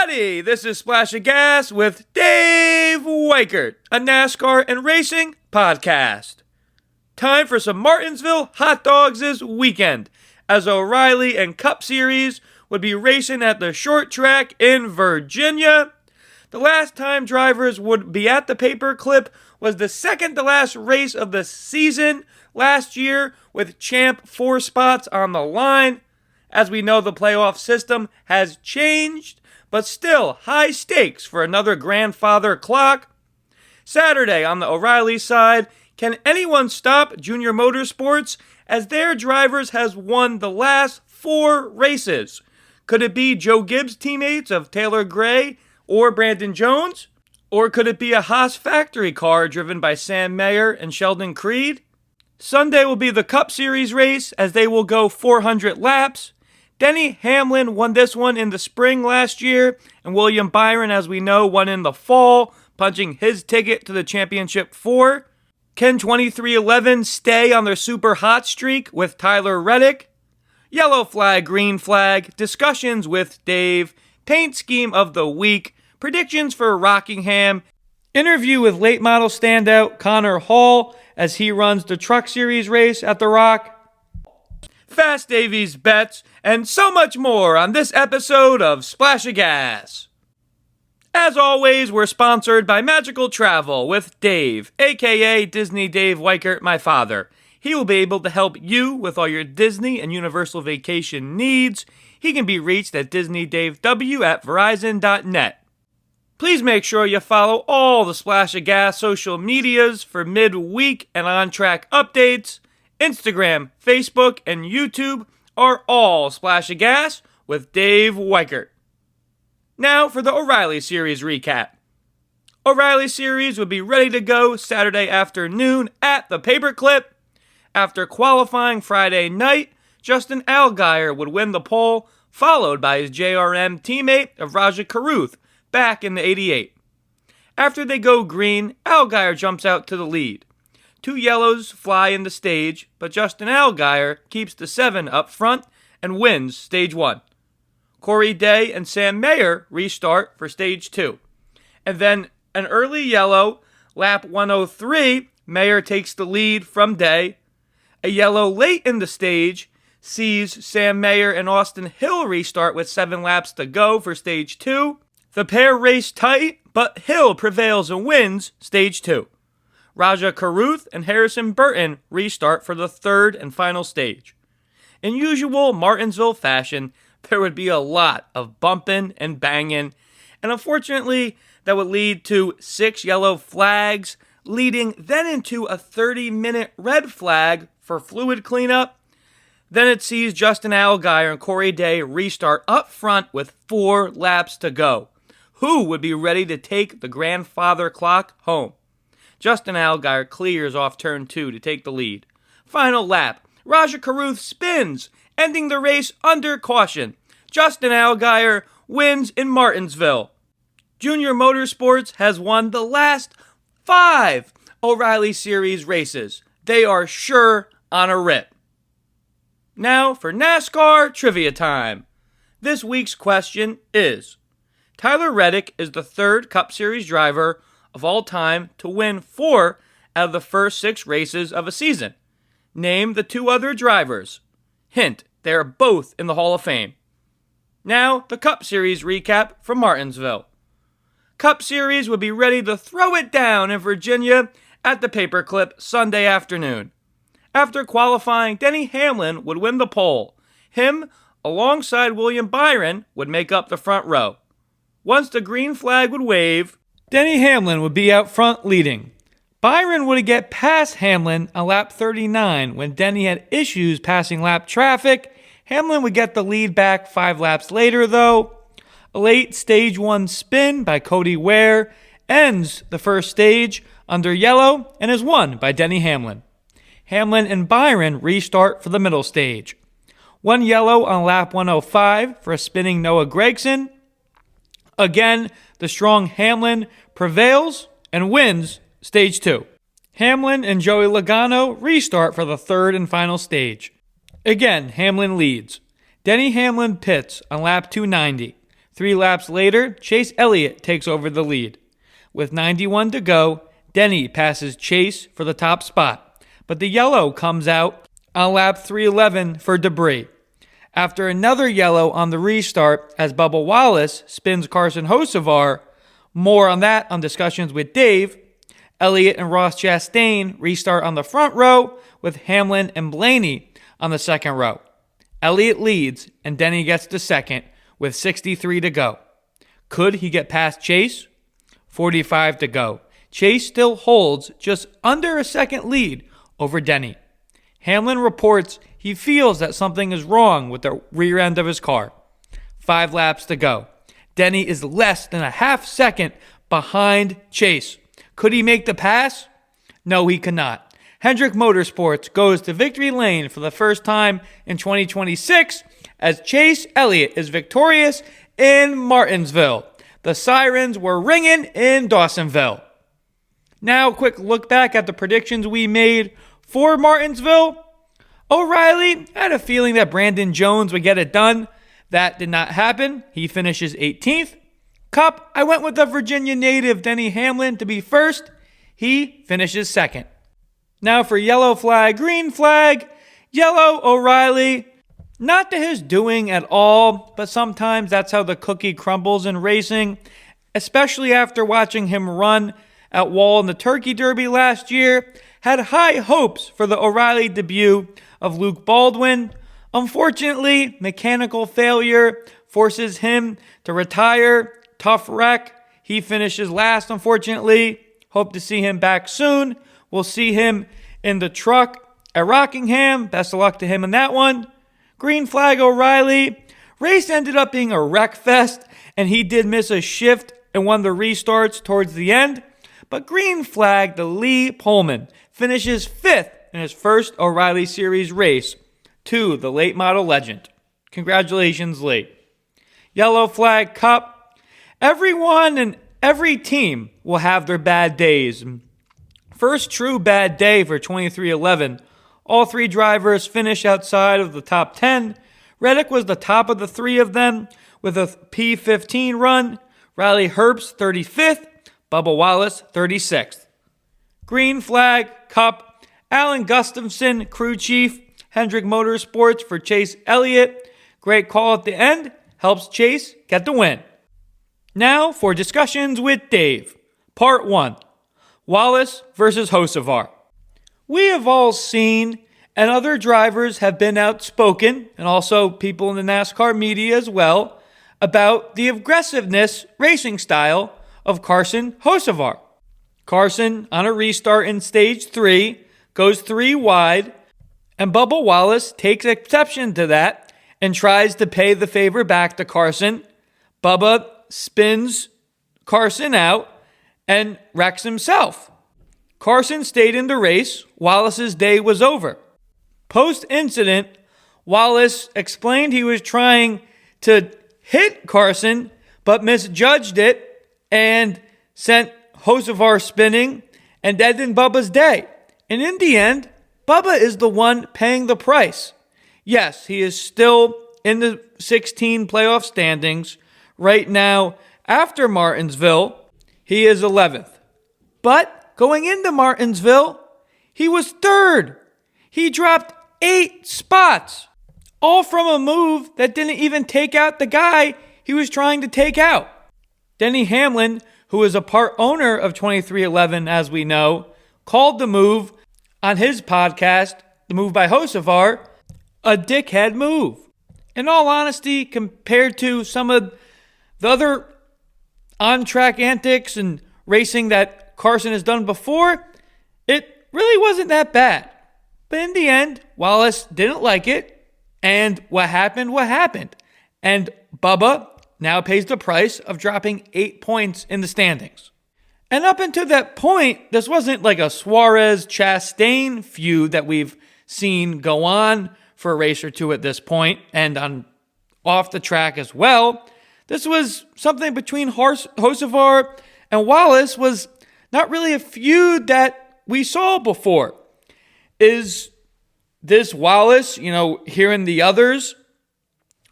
Howdy, this is Splash of Gas with Dave Weichert, a NASCAR and racing podcast. Time for some Martinsville hot dogs this weekend, as O'Reilly and Cup Series would be racing at the short track in Virginia. The last time drivers would be at the Paperclip was the second to last race of the season last year, with Champ 4 spots on the line. As we know, the playoff system has changed, but still high stakes for another grandfather clock. Saturday on the O'Reilly side, can anyone stop JR Motorsports as their drivers has won the last 4 races? Could it be Joe Gibbs teammates of Taylor Gray or Brandon Jones? Or could it be a Haas Factory car driven by Sam Mayer and Sheldon Creed? Sunday will be the Cup Series race as they will go 400 laps. Denny Hamlin won this one in the spring last year, and William Byron, as we know, won in the fall, punching his ticket to the Championship 4. Can 2311 stay on their super hot streak with Tyler Reddick? Yellow flag, green flag, discussions with Dave, paint scheme of the week, predictions for Rockingham, interview with late model standout Connor Hall as he runs the Truck Series race at the Rock, Fast Davies bets, and so much more on this episode of Splash of Gas. As always, we're sponsored by Magical Travel with Dave, aka Disney Dave Weichert, my father. He will be able to help you with all your Disney and Universal vacation needs. He can be reached at DisneyDaveW@Verizon.net. Please make sure you follow all the Splash of Gas social medias for midweek and on-track updates. Instagram, Facebook, and YouTube are all Splash of Gas with Dave Weichert. Now for the O'Reilly Series recap. O'Reilly Series would be ready to go Saturday afternoon at the Paperclip. After qualifying Friday night, Justin Allgaier would win the pole, followed by his JRM teammate of Raja Carruth back in the 88. After they go green, Allgaier jumps out to the lead. 2 yellows fly in the stage, but Justin Allgaier keeps the 7 up front and wins stage 1. Corey Day and Sam Mayer restart for stage 2. And then an early yellow, lap 103, Mayer takes the lead from Day. A yellow late in the stage sees Sam Mayer and Austin Hill restart with 7 laps to go for stage 2. The pair race tight, but Hill prevails and wins stage 2. Raja Carruth and Harrison Burton restart for the 3rd and final stage. In usual Martinsville fashion, there would be a lot of bumping and banging, and unfortunately, that would lead to 6 yellow flags, leading then into a 30-minute red flag for fluid cleanup. Then it sees Justin Allgaier and Corey Day restart up front with 4 laps to go. Who would be ready to take the grandfather clock home? Justin Allgaier clears off turn 2 to take the lead. Final lap, Raja Carruth spins, ending the race under caution. Justin Allgaier wins in Martinsville. JR Motorsports has won the last 5 O'Reilly Series races. They are sure on a rip. Now for NASCAR trivia time. This week's question is, Tyler Reddick is the 3rd Cup Series driver of all time to win 4 out of the first 6 races of a season. Name the 2 other drivers. Hint, they are both in the Hall of Fame. Now, the Cup Series recap from Martinsville. Cup Series would be ready to throw it down in Virginia at the Paperclip Sunday afternoon. After qualifying, Denny Hamlin would win the pole. Him, alongside William Byron, would make up the front row. Once the green flag would wave, Denny Hamlin would be out front leading. Byron would get past Hamlin on lap 39 when Denny had issues passing lap traffic. Hamlin would get the lead back 5 laps later, though. A late stage 1 spin by Cody Ware ends the first stage under yellow and is won by Denny Hamlin. Hamlin and Byron restart for the middle stage. 1 yellow on lap 105 for a spinning Noah Gragson. Again, the strong Hamlin prevails and wins stage 2. Hamlin and Joey Logano restart for the 3rd and final stage. Again, Hamlin leads. Denny Hamlin pits on lap 290. 3 laps later, Chase Elliott takes over the lead. With 91 to go, Denny passes Chase for the top spot, but the yellow comes out on lap 311 for debris. After another yellow on the restart as Bubba Wallace spins Carson Hocevar, more on that on Discussions with Dave, Elliott and Ross Chastain restart on the front row with Hamlin and Blaney on the second row. Elliott leads and Denny gets to second with 63 to go. Could he get past Chase? 45 to go. Chase still holds just under a second lead over Denny. Hamlin reports he feels that something is wrong with the rear end of his car. 5 laps to go. Denny is less than a half second behind Chase. Could he make the pass? No, he cannot. Hendrick Motorsports goes to victory lane for the first time in 2026 as Chase Elliott is victorious in Martinsville. The sirens were ringing in Dawsonville. Now, a quick look back at the predictions we made for Martinsville. O'Reilly had a feeling that Brandon Jones would get it done. That did not happen. He finishes 18th. Cup, I went with the Virginia native Denny Hamlin to be first. He finishes second. Now for yellow flag, green flag. Yellow, O'Reilly. Not to his doing at all, but sometimes that's how the cookie crumbles in racing, especially after watching him run at Wall in the Turkey Derby last year. Had high hopes for the O'Reilly debut of Luke Baldwin. Unfortunately, mechanical failure forces him to retire. Tough wreck. He finishes last, unfortunately. Hope to see him back soon. We'll see him in the truck at Rockingham. Best of luck to him in that one. Green flag O'Reilly. Race ended up being a wreck fest, and he did miss a shift in one of the restarts towards the end. But green flag to Lee Pullman. Finishes 5th in his first O'Reilly Series race to the late model legend. Congratulations, Lee. Yellow flag Cup. Everyone and every team will have their bad days. First true bad day for 2311. All 3 drivers finish outside of the top 10. Reddick was the top of the 3 of them with a P15 run. Riley Herbst 35th. Bubba Wallace 36th. Green flag Cup. Alan Gustafson, crew chief. Hendrick Motorsports for Chase Elliott. Great call at the end. Helps Chase get the win. Now for Discussions with Dave. Part 1. Wallace versus Hocevar. We have all seen, and other drivers have been outspoken, and also people in the NASCAR media as well, about the aggressiveness racing style of Carson Hocevar. Carson, on a restart in stage 3, goes 3 wide, and Bubba Wallace takes exception to that and tries to pay the favor back to Carson. Bubba spins Carson out and wrecks himself. Carson stayed in the race. Wallace's day was over. Post-incident, Wallace explained he was trying to hit Carson, but misjudged it and sent Hocevar spinning and ended Bubba's day. And in the end, Bubba is the one paying the price. Yes, he is still in the 16 playoff standings. Right now, after Martinsville, he is 11th. But going into Martinsville, he was 3rd. He dropped 8 spots, all from a move that didn't even take out the guy he was trying to take out. Denny Hamlin, who is a part owner of 2311, as we know, called the move on his podcast, the move by Hocevar, a dickhead move. In all honesty, compared to some of the other on-track antics and racing that Carson has done before, it really wasn't that bad. But in the end, Wallace didn't like it, and what happened. And Bubba now pays the price of dropping 8 points in the standings. And up until that point, this wasn't like a Suarez-Chastain feud that we've seen go on for a race or two at this point, and on off the track as well. This was something between Hocevar and Wallace, was not really a feud that we saw before. Is this Wallace, hearing the others,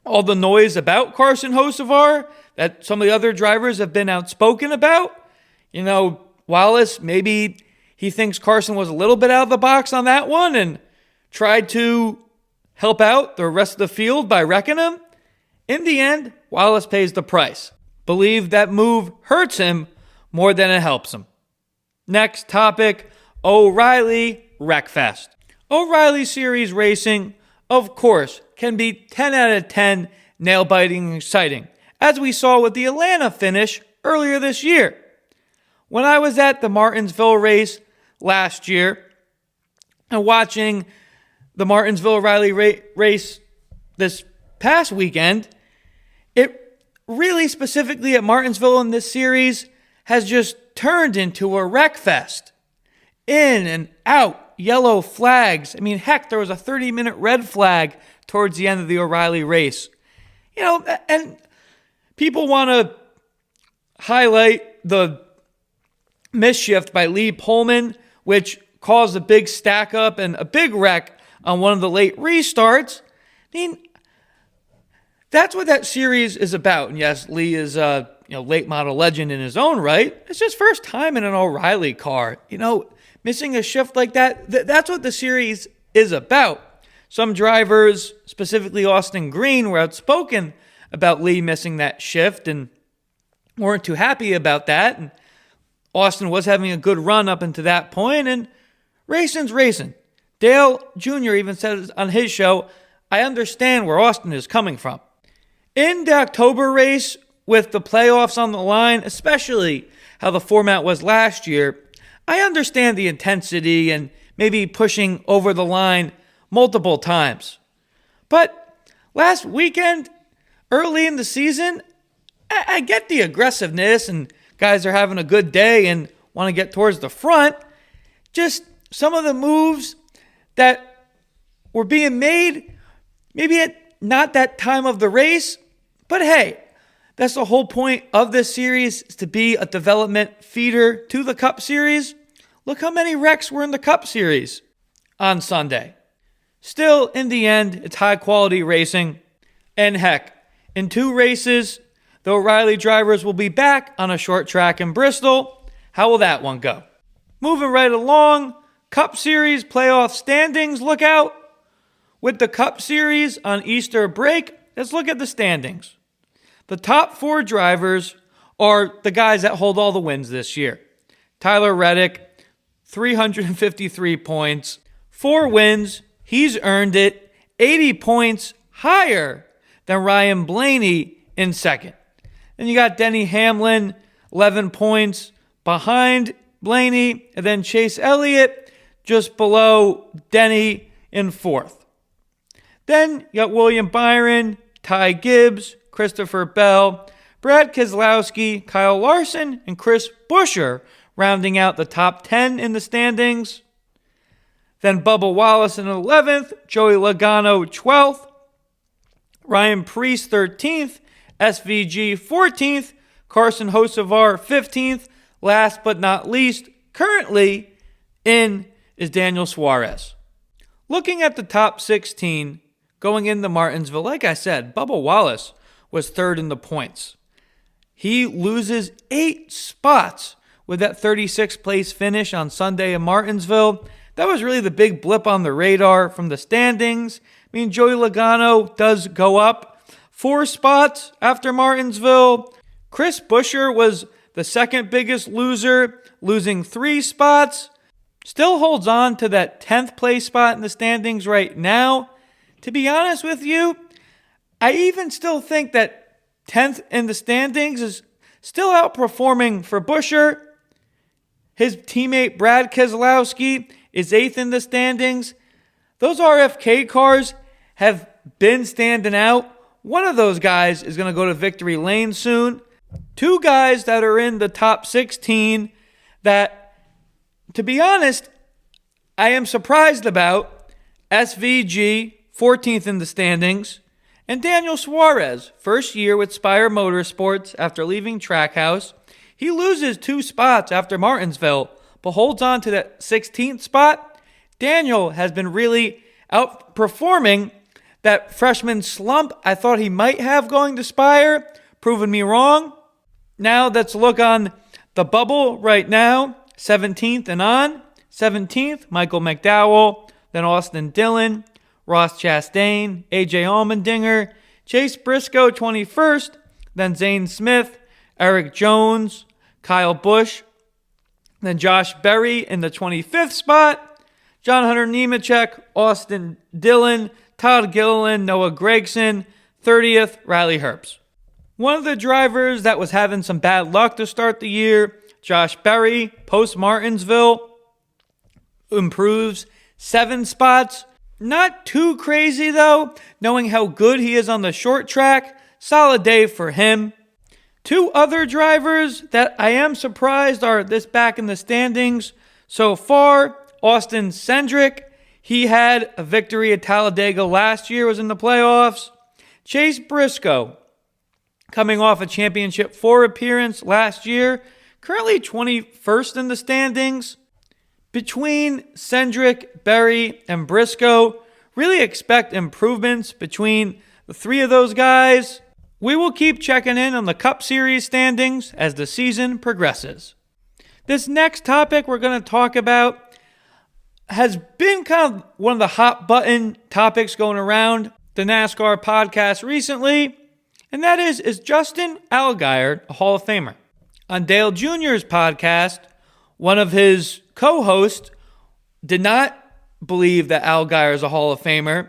all the noise about Carson Hocevar, that some of the other drivers have been outspoken about. Wallace, maybe he thinks Carson was a little bit out of the box on that one and tried to help out the rest of the field by wrecking him. In the end, Wallace pays the price. Believe that move hurts him more than it helps him. Next topic, O'Reilly Wreckfest. O'Reilly Series racing, of course, can be 10 out of 10 nail-biting and exciting, as we saw with the Atlanta finish earlier this year. When I was at the Martinsville race last year and watching the Martinsville O'Reilly race this past weekend, it really specifically at Martinsville in this series has just turned into a wreck fest. In and out, yellow flags. Heck, there was a 30-minute red flag towards the end of the O'Reilly race. And people want to highlight the misshift by Lee Pullman, which caused a big stack up and a big wreck on one of the late restarts. That's what that series is about. And yes, Lee is a late model legend in his own right. It's his first time in an O'Reilly car. Missing a shift like that, that's what the series is about. Some drivers, specifically Austin Green, were outspoken about Lee missing that shift and weren't too happy about that. And Austin was having a good run up into that point, and racing's racing. Dale Jr. even said on his show, I understand where Austin is coming from. In the October race, with the playoffs on the line, especially how the format was last year, I understand the intensity and maybe pushing over the line multiple times. But last weekend, early in the season, I get the aggressiveness and guys are having a good day and want to get towards the front. Just some of the moves that were being made, maybe at not that time of the race, but hey, that's the whole point of this series, is to be a development feeder to the Cup Series. Look how many wrecks were in the Cup Series on Sunday. Still, in the end, it's high-quality racing. And heck, in 2 races, the O'Reilly drivers will be back on a short track in Bristol. How will that one go? Moving right along, Cup Series playoff standings, look out. With the Cup Series on Easter break, let's look at the standings. The top 4 drivers are the guys that hold all the wins this year. Tyler Reddick, 353 points, 4 wins, he's earned it, 80 points higher than Ryan Blaney in second. Then you got Denny Hamlin, 11 points behind Blaney, and then Chase Elliott just below Denny in 4th. Then you got William Byron, Ty Gibbs, Christopher Bell, Brad Keselowski, Kyle Larson, and Chris Buescher rounding out the top 10 in the standings. Then Bubba Wallace in 11th, Joey Logano 12th, Ryan Preece 13th, SVG 14th, Carson Hocevar 15th. Last but not least, currently in is Daniel Suarez. Looking at the top 16 going into Martinsville, like I said, Bubba Wallace was 3rd in the points. He loses 8 spots with that 36th place finish on Sunday in Martinsville. That was really the big blip on the radar from the standings. Joey Logano does go up 4 spots after Martinsville. Chris Buescher was the second biggest loser, losing 3 spots. Still holds on to that 10th place spot in the standings right now. To be honest with you, I even still think that 10th in the standings is still outperforming for Buescher. His teammate Brad Keselowski is 8th in the standings. Those RFK cars have been standing out. One of those guys is going to go to victory lane soon. 2 guys that are in the top 16 that, to be honest, I am surprised about. SVG, 14th in the standings. And Daniel Suarez, first year with Spire Motorsports after leaving Trackhouse. He loses 2 spots after Martinsville, but holds on to that 16th spot. Daniel has been really outperforming that freshman slump I thought he might have going to Spire. proven me wrong. Now let's look on the bubble right now, 17th and on. 17th, Michael McDowell, then Austin Dillon, Ross Chastain, AJ Allmendinger, Chase Briscoe 21st, then Zane Smith, Eric Jones, Kyle Busch, then Josh Berry in the 25th spot, John Hunter Nemechek, Austin Dillon, Todd Gilliland, Noah Gragson, 30th, Riley Herbst. One of the drivers that was having some bad luck to start the year, Josh Berry, post Martinsville, improves 7 spots. Not too crazy though, knowing how good he is on the short track. Solid day for him. 2 other drivers that I am surprised are this back in the standings so far. Austin Cindric, he had a victory at Talladega last year, was in the playoffs. Chase Briscoe, coming off a Championship 4 appearance last year, currently 21st in the standings. Between Cindric, Berry, and Briscoe, really expect improvements between the 3 of those guys. We will keep checking in on the Cup Series standings as the season progresses. This next topic we're going to talk about has been kind of one of the hot button topics going around the NASCAR podcast recently, and that is Justin Allgaier a Hall of Famer? On Dale Jr.'s podcast, one of his co-hosts did not believe that Allgaier is a Hall of Famer,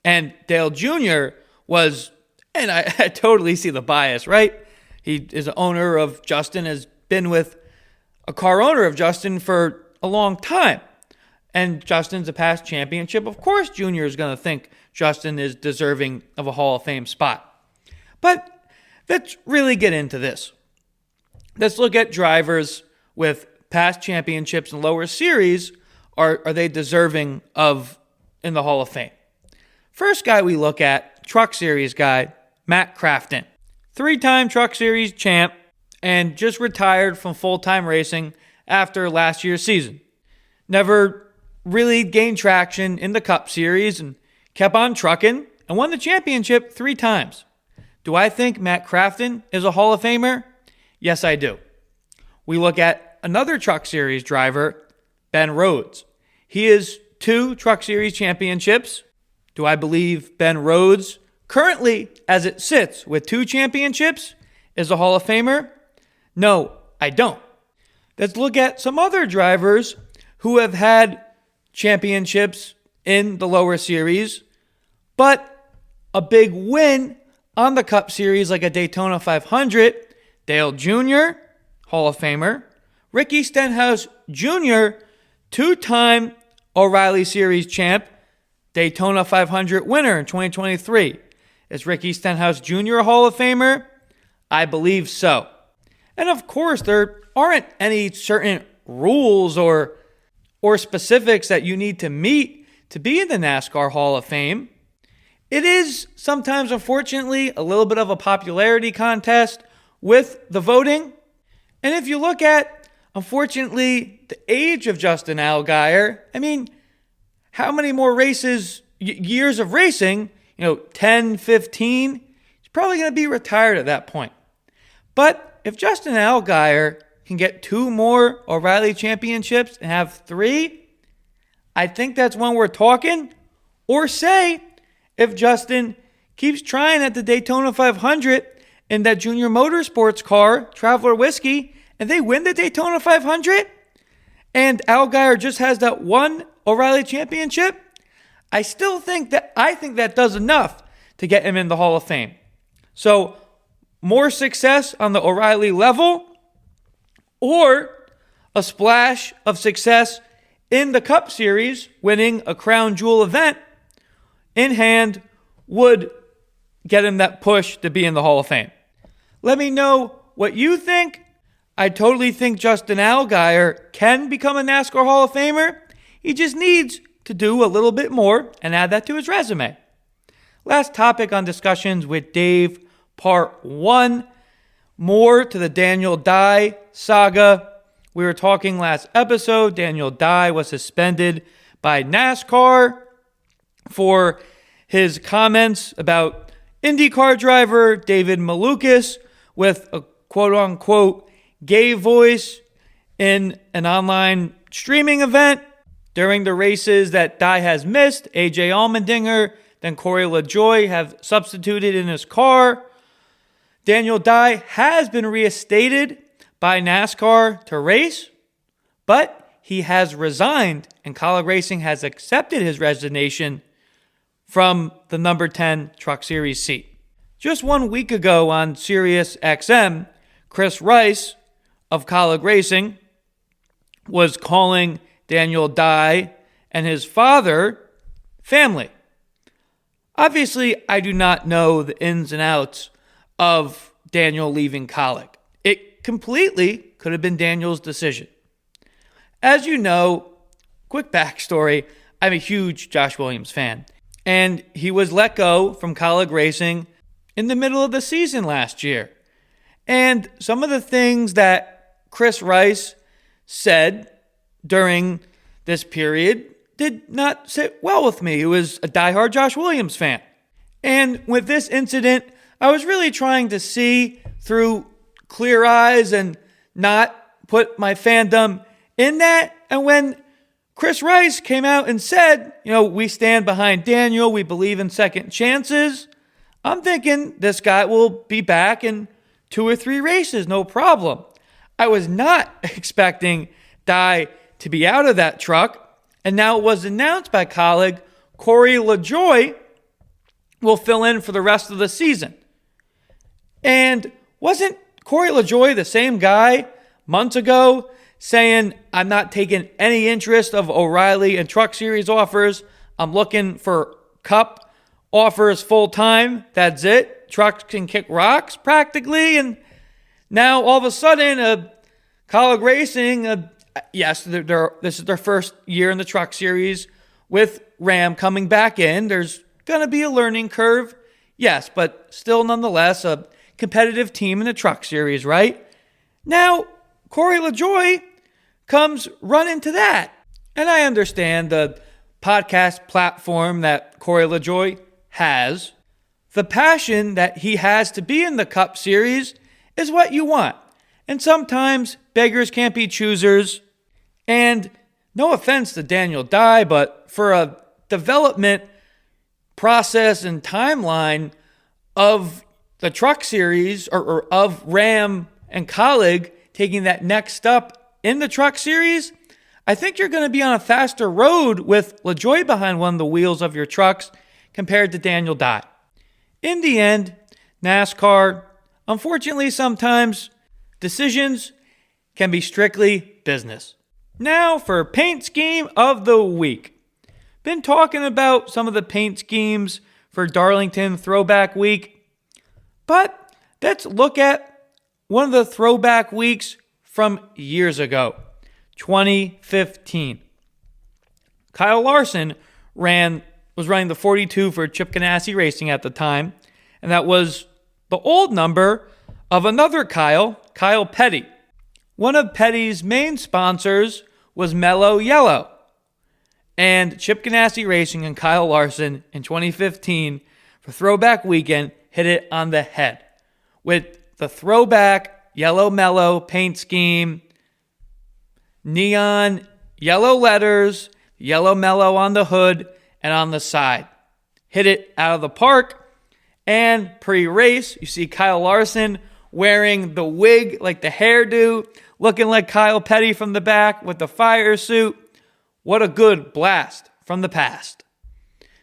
and Dale Jr. was, and I totally see the bias, right? He is an owner of Justin, has been with a car owner of Justin for a long time. And Justin's a past championship. Of course, Junior is going to think Justin is deserving of a Hall of Fame spot. But let's really get into this. Let's look at drivers with past championships and lower series. Are they deserving of in the Hall of Fame? First guy we look at, Truck Series guy, Matt Crafton. 3-time Truck Series champ and just retired from full-time racing after last year's season. Never really gained traction in the Cup Series and kept on trucking and won the championship 3 times. Do I think Matt Crafton is a Hall of Famer? Yes, I do. We look at another Truck Series driver, Ben Rhodes. He is 2 Truck Series championships. Do I believe Ben Rhodes, currently as it sits with 2 championships, is a Hall of Famer? No, I don't. Let's look at some other drivers who have had championships in the lower series, but a big win on the Cup Series like a Daytona 500. Dale Jr., Hall of Famer. Ricky Stenhouse Jr., 2-time O'Reilly Series champ, Daytona 500 winner in 2023. Is Ricky Stenhouse Jr. a Hall of Famer? I believe so. And of course, there aren't any certain rules or specifics that you need to meet to be in the NASCAR Hall of Fame. It is sometimes, unfortunately, a little bit of a popularity contest with the voting. And if you look at, unfortunately, the age of Justin Allgaier, I mean, how many more races, years of racing, 10, 15, he's probably going to be retired at that point. But if Justin Allgaier can get 2 more O'Reilly championships and have 3, I think that's when we're talking. Or say, if Justin keeps trying at the Daytona 500 in that Junior Motorsports car, Traveler Whiskey, and they win the Daytona 500, and Allgaier just has that 1 O'Reilly championship, I think that does enough to get him in the Hall of Fame. So, more success on the O'Reilly level, or a splash of success in the Cup Series, winning a crown jewel event in hand, would get him that push to be in the Hall of Fame. Let me know what you think. I totally think Justin Allgaier can become a NASCAR Hall of Famer. He just needs to do a little bit more and add that to his resume. Last topic on Discussions with Dave, Part 1. More to the Daniel Dye saga. We were talking last episode. Daniel Dye was suspended by NASCAR for his comments about IndyCar driver David Malukas, with a quote-unquote gay voice in an online streaming event during the races that Dye has missed. AJ Allmendinger, then Corey LaJoie have substituted in his car. Daniel Dye has been reinstated by NASCAR to race, but he has resigned, and Kaulig Racing has accepted his resignation from the number 10 Truck Series seat. Just 1 week ago on Sirius XM, Chris Rice of Kaulig Racing was calling Daniel Dye and his father family. Obviously, I do not know the ins and outs of Daniel leaving Kaulig. It completely could have been Daniel's decision. As you know, quick backstory, I'm a huge Josh Williams fan. And he was let go from Kaulig Racing in the middle of the season last year. And some of the things that Chris Rice said during this period did not sit well with me, who was a diehard Josh Williams fan. And with this incident, I was really trying to see through clear eyes and not put my fandom in that. And when Chris Rice came out and said, we stand behind Daniel, we believe in second chances, I'm thinking this guy will be back in 2 or 3 races, no problem. I was not expecting Dye to be out of that truck, and now it was announced by Kaulig Corey LaJoie will fill in for the rest of the season. And wasn't Corey LaJoie the same guy months ago saying, I'm not taking any interest of O'Reilly and Truck Series offers. I'm looking for Cup offers full time. That's it. Trucks can kick rocks practically. And now all of a sudden, Kaulig Racing, yes, this is their first year in the Truck Series with Ram coming back in. There's going to be a learning curve. Yes, but still nonetheless a competitive team in the Truck Series, right? Now, Corey LaJoie comes running to that. And I understand the podcast platform that Corey LaJoie has. The passion that he has to be in the Cup Series is what you want. And sometimes beggars can't be choosers. And no offense to Daniel Dye, but for a development process and timeline of the Truck Series or of Ram and Kaulig taking that next step in the Truck Series, I think you're going to be on a faster road with LaJoie behind one of the wheels of your trucks compared to Daniel Dye. In the end, NASCAR, unfortunately sometimes decisions can be strictly business. Now for paint scheme of the week. Been talking about some of the paint schemes for Darlington Throwback Week, but let's look at one of the throwback weeks from years ago, 2015. Kyle Larson was running the 42 for Chip Ganassi Racing at the time, and that was the old number of another Kyle Petty. One of Petty's main sponsors was Mellow Yellow, and Chip Ganassi Racing and Kyle Larson in 2015 for Throwback Weekend hit it on the head with the throwback yellow mellow paint scheme, neon yellow letters, yellow mellow on the hood and on the side. Hit it out of the park. And pre-race, you see Kyle Larson wearing the wig, like the hairdo, looking like Kyle Petty from the back with the fire suit. What a good blast from the past.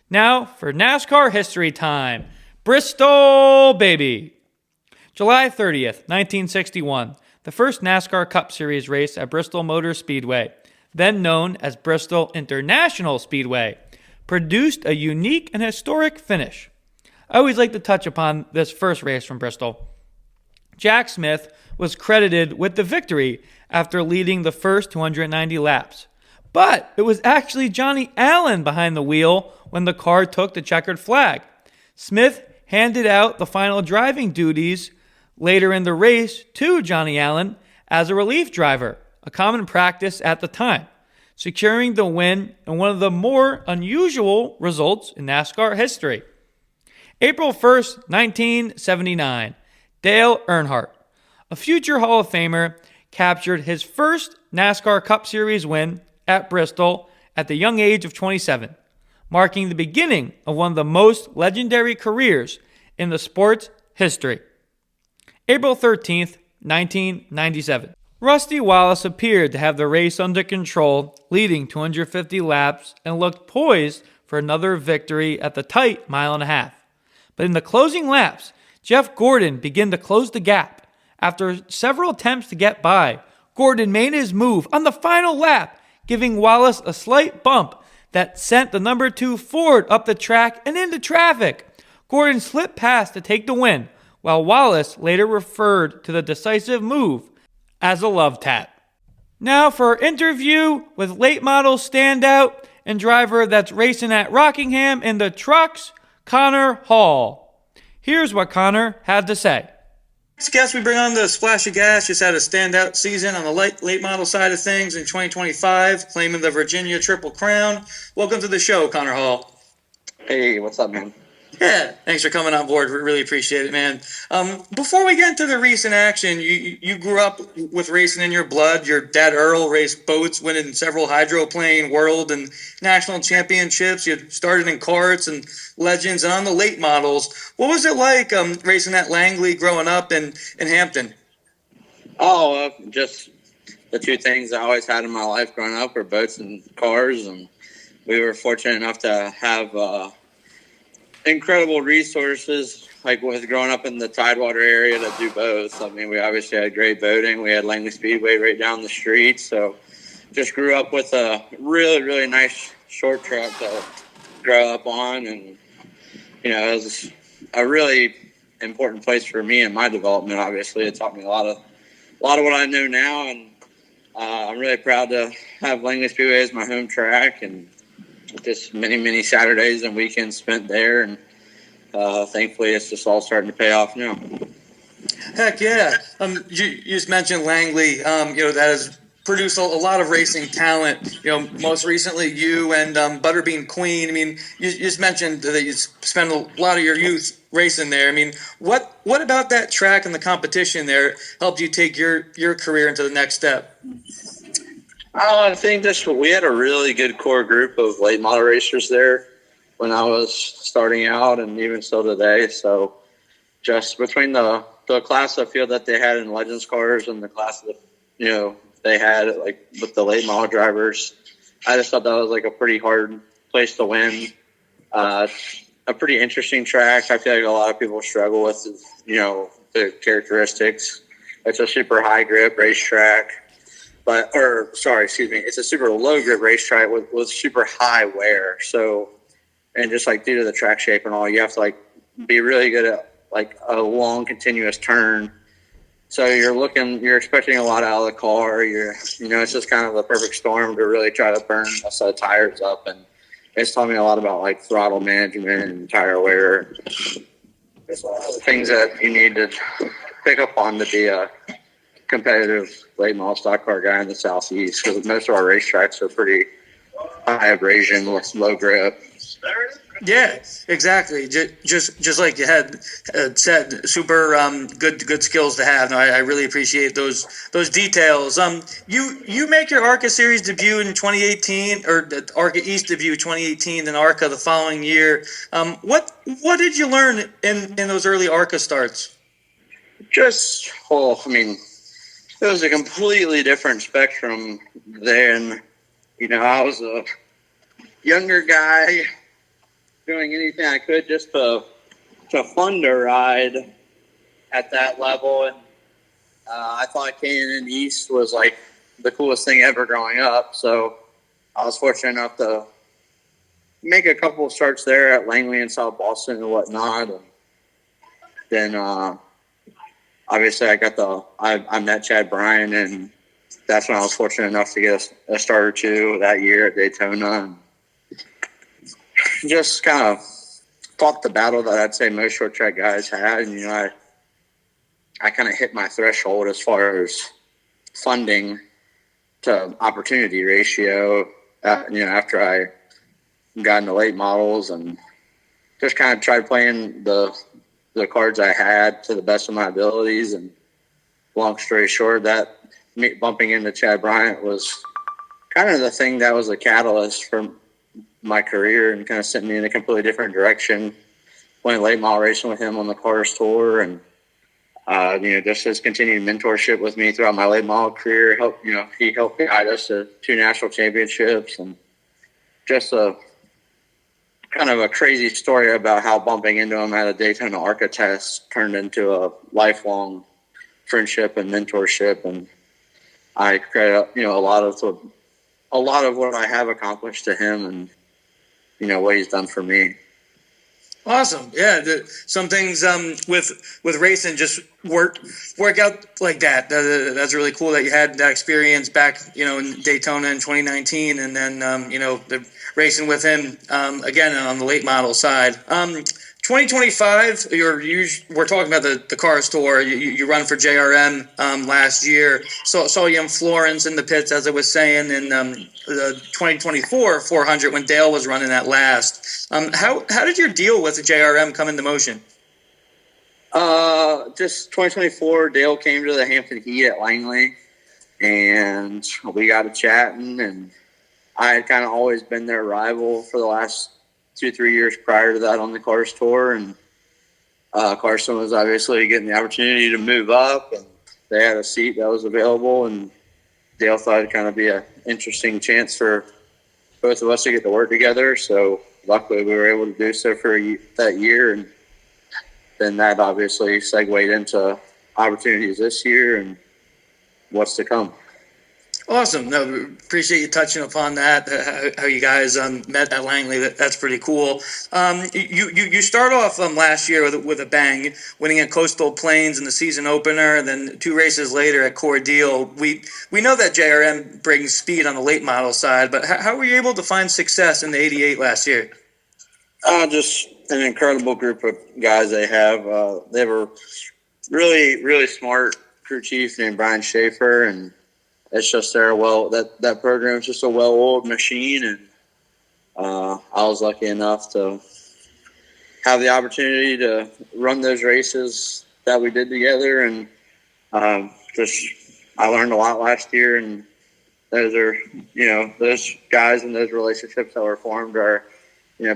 Now for NASCAR history time. Bristol, baby. July 30th, 1961, the first NASCAR Cup Series race at Bristol Motor Speedway, then known as Bristol International Speedway, produced a unique and historic finish. I always like to touch upon this first race from Bristol. Jack Smith was credited with the victory after leading the first 290 laps. But it was actually Johnny Allen behind the wheel when the car took the checkered flag. Smith handed out the final driving duties later in the race to Johnny Allen as a relief driver, a common practice at the time, securing the win in one of the more unusual results in NASCAR history. April 1st, 1979, Dale Earnhardt, a future Hall of Famer, captured his first NASCAR Cup Series win at Bristol at the young age of 27, marking the beginning of one of the most legendary careers in the sport's history. April 13th, 1997. Rusty Wallace appeared to have the race under control, leading 250 laps, and looked poised for another victory at the tight mile and a half. But in the closing laps, Jeff Gordon began to close the gap. After several attempts to get by, Gordon made his move on the final lap, giving Wallace a slight bump that sent the number 2 Ford up the track and into traffic. Gordon slipped past to take the win, while Wallace later referred to the decisive move as a love tap. Now for our interview with late model standout and driver that's racing at Rockingham in the trucks, Connor Hall. Here's what Connor had to say. Next guest we bring on the Splash of Gas just had a standout season on the late model side of things in 2025, claiming the Virginia Triple Crown. Welcome to the show, Connor Hall. Hey, what's up, man? Yeah, thanks for coming on board. We really appreciate it, man. Before we get into the recent action, you grew up with racing in your blood. Your dad, Earl, raced boats, winning several hydroplane, world, and national championships. You started in karts and legends and on the late models. What was it like racing at Langley growing up in Hampton? Oh, just the two things I always had in my life growing up were boats and cars, and we were fortunate enough to have incredible resources, like with growing up in the Tidewater area, to do both. I mean, we obviously had great boating. We had Langley Speedway right down the street, so just grew up with a really, really nice short track to grow up on, and you know, it was a really important place for me in my development. Obviously, it taught me a lot of what I know now, and I'm really proud to have Langley Speedway as my home track, and just many Saturdays and weekends spent there, and thankfully it's just all starting to pay off now. Heck yeah. You just mentioned Langley, that has produced a lot of racing talent, most recently you and Butterbean Queen. I mean, you just mentioned that you spent a lot of your youth racing there. I mean, what about that track and the competition there helped you take your career into the next step? I think we had a really good core group of late model racers there when I was starting out, and even still today. So just between the class of field that they had in Legends cars and the class that they had like with the late model drivers, I just thought that was like a pretty hard place to win. A pretty interesting track. I feel like a lot of people struggle with the characteristics. It's a super high grip racetrack. It's a super low grip racetrack with super high wear. So, and just like due to the track shape and all, you have to like be really good at like a long continuous turn. So you're expecting a lot out of the car. It's just kind of the perfect storm to really try to burn a set of tires up. And it's taught me a lot about like throttle management and tire wear. It's a lot of things that you need to pick up on to be a competitive late model stock car guy in the Southeast, because most of our racetracks are pretty high abrasion with low grip. Yeah, exactly. Just like you had said, super good skills to have. No, I really appreciate those details. You make your ARCA Series debut in 2018, or the ARCA East debut 2018, and ARCA the following year. What did you learn in those early ARCA starts? It was a completely different spectrum then. I was a younger guy doing anything I could just to fund a ride at that level. And I thought K&N East was like the coolest thing ever growing up. So I was fortunate enough to make a couple of starts there at Langley and South Boston and whatnot. And then obviously, I met Chad Bryan, and that's when I was fortunate enough to get a start or two that year at Daytona. And just kind of fought the battle that I'd say most short track guys had. And, I kind of hit my threshold as far as funding to opportunity ratio, after I got into late models, and just kind of tried playing the the cards I had to the best of my abilities. And long story short, that me bumping into Chad Bryant was kind of the thing that was a catalyst for my career and kind of sent me in a completely different direction. Went late model racing with him on the Cars Tour, and just his continued mentorship with me throughout my late model career. He helped guide us to 2 national championships, and just a kind of a crazy story about how bumping into him at a Daytona ARCA test turned into a lifelong friendship and mentorship. And I credit, a lot of what I have accomplished to him, and what he's done for me. Awesome. Yeah. Some things with racing just work out like that. That's really cool that you had that experience back, in Daytona in 2019, and then, the racing with him again on the late model side. 2025, we're talking about the Cars Tour. You run for JRM last year. Saw you in Florence in the pits, as I was saying, in the 2024 400 when Dale was running that last. How did your deal with the JRM come into motion? Just 2024, Dale came to the Hampton Heat at Langley, and we got to chatting, and I had kind of always been their rival for the last 2-3 years prior to that on the Cars Tour, and Carson was obviously getting the opportunity to move up, and they had a seat that was available, and Dale thought it'd kind of be an interesting chance for both of us to get to work together. So luckily we were able to do so for that year, and then that obviously segued into opportunities this year and what's to come. Awesome. No, appreciate you touching upon that, how you guys met at Langley. That's pretty cool. You start off last year with a bang, winning at Coastal Plains in the season opener, and then 2 races later at Cordeal. We know that JRM brings speed on the late model side, but how were you able to find success in the 88 last year? Just an incredible group of guys they have. They were really, really smart crew chief named Brian Schaefer, and it's just that program is just a well-oiled machine, and I was lucky enough to have the opportunity to run those races that we did together, and I learned a lot last year, and those are those guys and those relationships that were formed are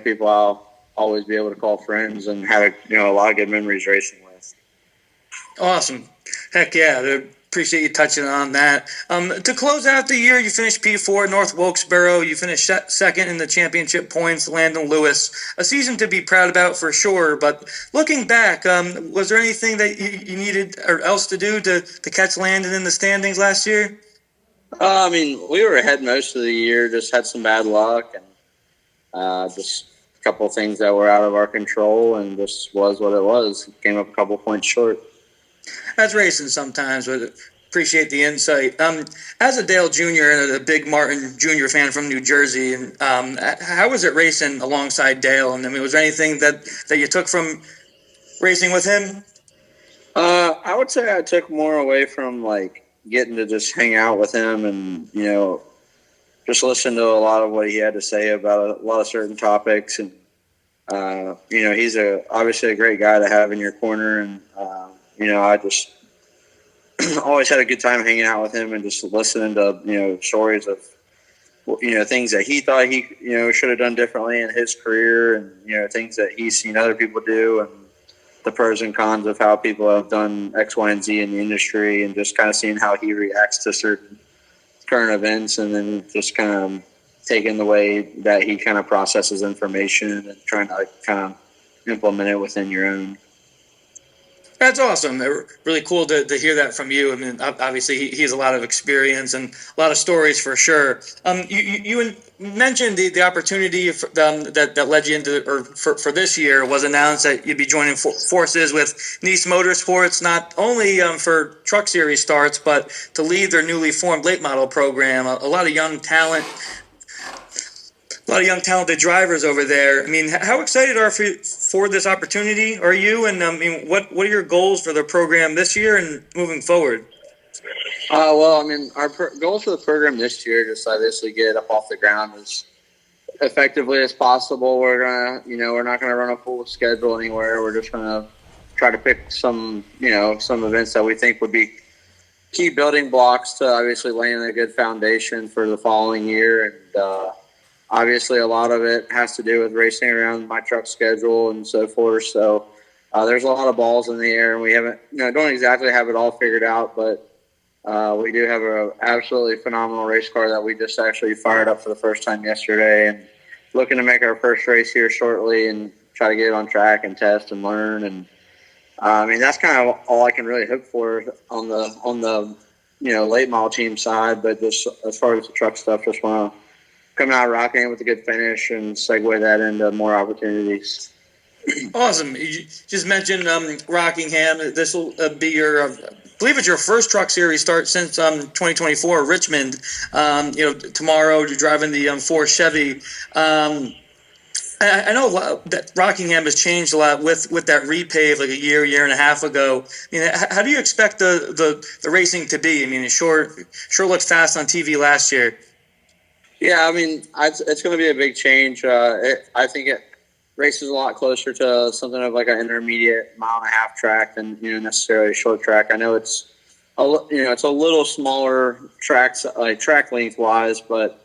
people I'll always be able to call friends and have a lot of good memories racing with. Awesome. Heck yeah. Appreciate you touching on that. To close out the year, you finished P4 North Wilkesboro. You finished second in the championship points, Landon Lewis. A season to be proud about for sure, but looking back, was there anything that you needed or else to do to catch Landon in the standings last year? We were ahead most of the year, just had some bad luck, and just a couple of things that were out of our control, and just was what it was. Came up a couple points short. That's racing sometimes, but appreciate the insight. As a Dale Jr. and a big Martin Jr. fan from New Jersey, and how was it racing alongside Dale? And was there anything that you took from racing with him? I would say I took more away from getting to just hang out with him and just listen to a lot of what he had to say about a lot of certain topics. And he's obviously a great guy to have in your corner, and I just always had a good time hanging out with him and just listening to, stories of, things that he thought he, should have done differently in his career, and, things that he's seen other people do, and the pros and cons of how people have done X, Y, and Z in the industry, and just kind of seeing how he reacts to certain current events, and then just kind of taking the way that he kind of processes information and trying to kind of implement it within your own. That's awesome. Really cool to hear that from you. Obviously, he has a lot of experience and a lot of stories for sure. You mentioned the opportunity that led you into, or for this year, was announced that you'd be joining forces with Nice Motorsports, not only for Truck Series starts, but to lead their newly formed late model program. A lot of young talent. A lot of young talented drivers over there. How excited are you for this opportunity? Are you? And what are your goals for the program this year and moving forward? Our goals for the program this year, just obviously get up off the ground as effectively as possible. We're not gonna run a full schedule anywhere. We're just gonna try to pick some events that we think would be key building blocks to obviously laying a good foundation for the following year. And obviously a lot of it has to do with racing around my truck schedule and so forth. So there's a lot of balls in the air, and we haven't, don't exactly have it all figured out, but we do have an absolutely phenomenal race car that we just actually fired up for the first time yesterday, and looking to make our first race here shortly and try to get it on track and test and learn. And that's kind of all I can really hope for on the late model team side. But just as far as the truck stuff, just want to come out rocking with a good finish and segue that into more opportunities. Awesome. You just mentioned Rockingham. This will be your, I believe it's your first truck series start since 2024, Richmond. Tomorrow you're driving the Ford Chevy. I know that Rockingham has changed a lot with that repave like a year and a half ago. How do you expect the racing to be? It sure looked fast on TV last year. Yeah, it's going to be a big change. I think it races a lot closer to something of like an intermediate 1.5-mile track than necessarily a short track. I know it's a little smaller tracks, like track length wise, but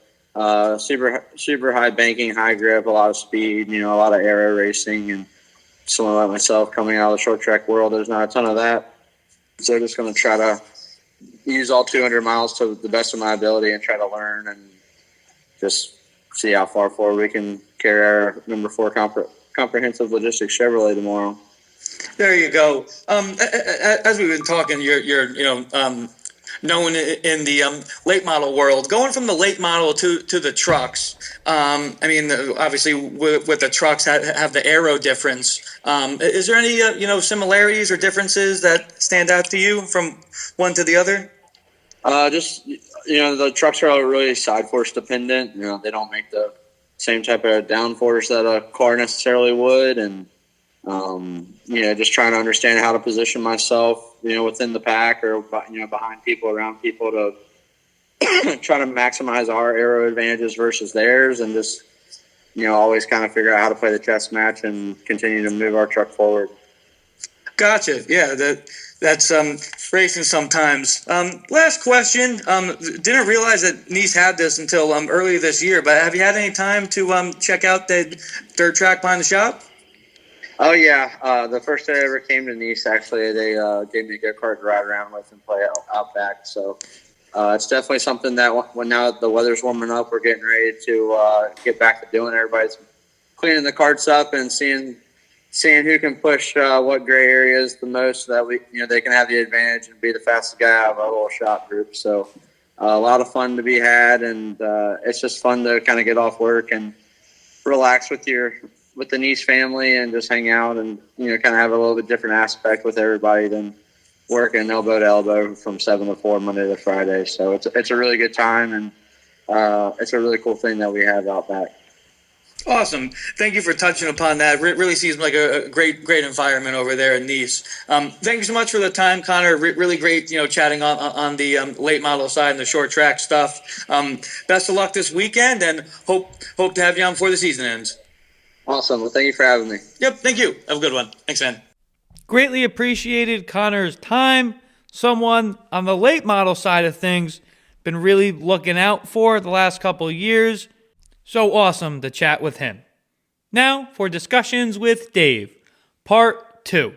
super high banking, high grip, a lot of speed, a lot of aero racing. And someone like myself coming out of the short track world, there's not a ton of that. So just going to try to use all 200 miles to the best of my ability and try to learn and just see how far forward we can carry our number 4 comprehensive logistics Chevrolet tomorrow. There you go. As we've been talking, you're known in the late model world. Going from the late model to the trucks. Obviously with the trucks have the aero difference. Is there any similarities or differences that stand out to you from one to the other? The trucks are all really side force dependent. They don't make the same type of downforce that a car necessarily would. And, just trying to understand how to position myself, within the pack or, behind people, around people to try to maximize our aero advantages versus theirs. And just, always kind of figure out how to play the chess match and continue to move our truck forward. Gotcha. Yeah, that's racing sometimes. Last question. Didn't realize that Nice had this until early this year, but have you had any time to check out the dirt track behind the shop? Oh, yeah. The first day I ever came to Nice, actually, they gave me a go-kart to ride around with and play out back. So it's definitely something that when now the weather's warming up, we're getting ready to get back to doing. Everybody's cleaning the karts up and seeing who can push what gray areas the most, so that they can have the advantage and be the fastest guy out of our little shop group. So a lot of fun to be had, and it's just fun to kind of get off work and relax with the Nice family and just hang out and kind of have a little bit different aspect with everybody than working elbow to elbow from 7 to 4 Monday to Friday. So it's a really good time, and it's a really cool thing that we have out back. Awesome. Thank you for touching upon that. Really seems like a great environment over there in Nice. Thank you so much for the time, Connor. Really great, chatting on the late model side and the short track stuff. Best of luck this weekend, and hope to have you on before the season ends. Awesome. Well, thank you for having me. Yep. Thank you. Have a good one. Thanks, man. Greatly appreciated Connor's time. Someone on the late model side of things, been really looking out for the last couple of years. So awesome to chat with him. Now for discussions with Dave, part 2.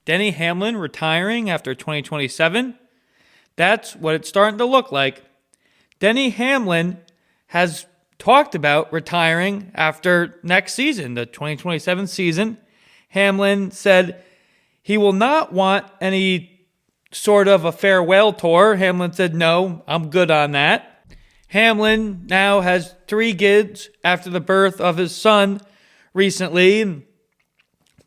Denny Hamlin retiring after 2027. That's what it's starting to look like. Denny Hamlin has talked about retiring after next season, the 2027 season. Hamlin said he will not want any sort of a farewell tour. Hamlin said, no, I'm good on that. Hamlin now has 3 kids after the birth of his son recently, and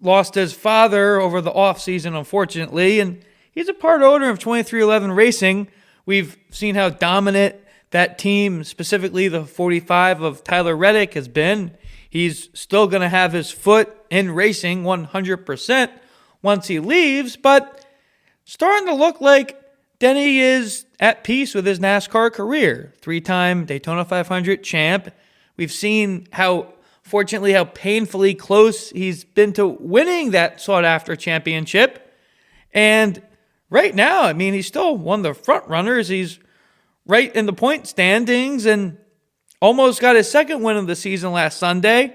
lost his father over the offseason, unfortunately, and he's a part owner of 2311 Racing. We've seen how dominant that team, specifically the 45 of Tyler Reddick, has been. He's still going to have his foot in racing 100% once he leaves, but starting to look like Denny is at peace with his NASCAR career. 3-time Daytona 500 champ. We've seen how Unfortunately, how painfully close he's been to winning that sought-after championship. And right now, I mean, he's still one of the front runners. He's right in the point standings and almost got his second win of the season last Sunday.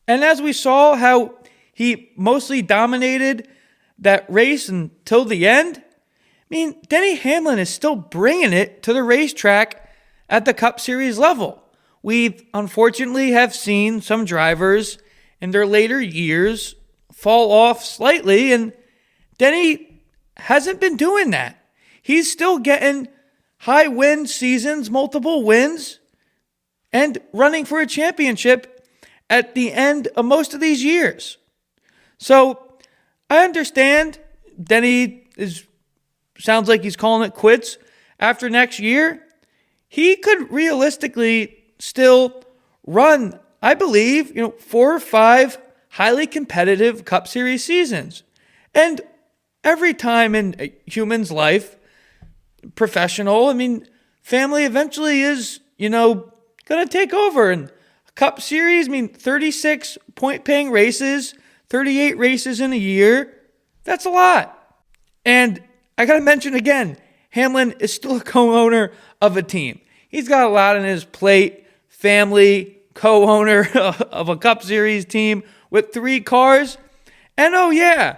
And as we saw how he mostly dominated that race until the end, I mean, Denny Hamlin is still bringing it to the racetrack at the Cup Series level. We unfortunately have seen some drivers in their later years fall off slightly, and Denny hasn't been doing that. He's still getting high win seasons, multiple wins, and running for a championship at the end of most of these years. So I understand Denny sounds like he's calling it quits after next year. He could realistically still run, I believe, 4 or 5 highly competitive Cup Series seasons. And every time in a human's life, professional, I mean, family eventually is, going to take over. And Cup Series, I mean, 36 point-paying races, 38 races in a year, that's a lot. And I got to mention again, Hamlin is still a co-owner of a team. He's got a lot on his plate. Family, co-owner of a Cup Series team with 3 cars. And oh yeah,